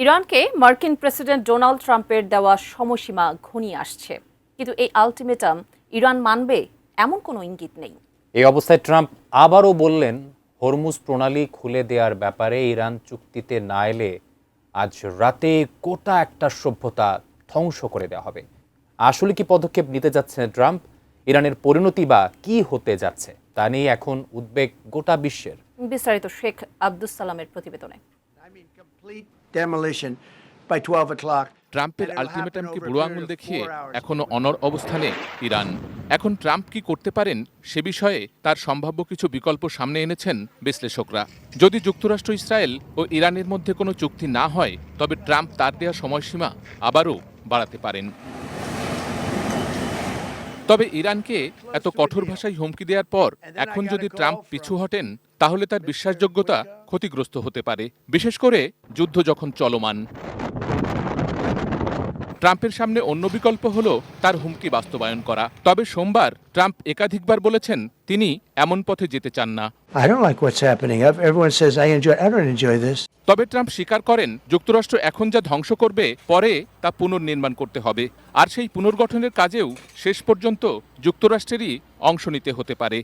ইরানকে মার্কিন president Donald ট্রাম্পের দেওয়া সময়সীমা ঘনিয়ে আসছে, কিন্তু এই আলটিমেটাম ইরান মানবে এমন কোনো ইঙ্গিত নেই। এই অবস্থায় ট্রাম্প আবারও বললেন, হরমুজ প্রণালী খুলে দেওয়ার ব্যাপারে ইরান চুক্তিতে না এলে আজ রাতে গোটা একটা সভ্যতা ধ্বংস করে দেওয়া হবে। আসলে কি পদক্ষেপ নিতে যাচ্ছেন ট্রাম্প? ইরানের পরিণতি বা কি হতে যাচ্ছে তা নিয়ে এখন উদ্বেগ গোটা বিশ্বের। বিস্তারিত শেখ আব্দুস সালামের প্রতিবেদনে। ট্রাম্পের আলটিমেটামকে বুড়ো আঙুল দেখিয়ে এখনো অনড় অবস্থানে ইরান। এখন ট্রাম্প কি করতে পারেন সে বিষয়ে তার সম্ভাব্য কিছু বিকল্প সামনে এনেছেন বিশ্লেষকরা। যদি যুক্তরাষ্ট্র, ইসরায়েল ও ইরানের মধ্যে কোনো চুক্তি না হয়, তবে ট্রাম্প তার দেওয়া সময়সীমা আবারও বাড়াতে পারেন। তবে ইরানকে এত কঠোর ভাষায় হুমকি দেওয়ার পর এখন যদি ট্রাম্প পিছু হটেন, তাহলে তার বিশ্বাসযোগ্যতা ক্ষতিগ্রস্ত হতে পারে, বিশেষ করে যুদ্ধ যখন চলমান। ট্রাম্পের সামনে অন্য বিকল্প হল তার হুমকি বাস্তবায়ন করা। তবে সোমবার ট্রাম্প একাধিকবার বলেছেন তিনি এমন পথে যেতে চান না। তবে ট্রাম্প স্বীকার করেন, যুক্তরাষ্ট্র এখন যা ধ্বংস করবে, পরে তা পুনর্নির্মাণ করতে হবে। আর সেই পুনর্গঠনের কাজেও শেষ পর্যন্ত যুক্তরাষ্ট্রেরই অংশ নিতে হতে পারে।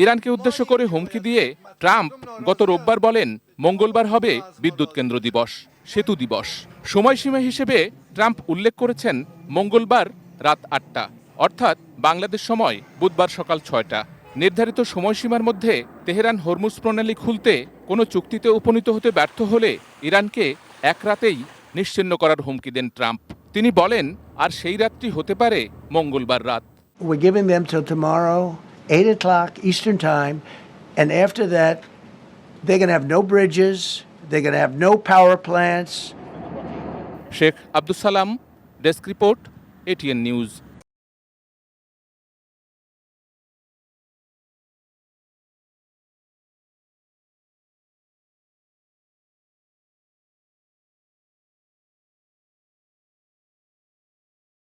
ইরানকে উদ্দেশ্য করে হুমকি দিয়ে ট্রাম্প গত রোববার বলেন, মঙ্গলবার হবে বিদ্যুৎ কেন্দ্র দিবস, সেতু দিবস। সময়সীমা হিসেবে ট্রাম্প উল্লেখ করেছেন মঙ্গলবার রাত ৮টা, অর্থাৎ বাংলাদেশ সময় বুধবার সকাল ৬টা। নির্ধারিত সময়সীমার মধ্যে তেহরান হরমুজ প্রণালী খুলতে কোনো চুক্তিতে উপনীত হতে ব্যর্থ হলে ইরানকে এক রাতেই নিশ্চিহ্ন করার হুমকি দেন ট্রাম্প। তিনি বলেন, আর সেই রাতটি হতে পারে মঙ্গলবার রাত। 8 o'clock Eastern Time, and after that, they're going to have no bridges, they're going to have no power plants. Sheikh Abdus Salam, desk report, ATN news.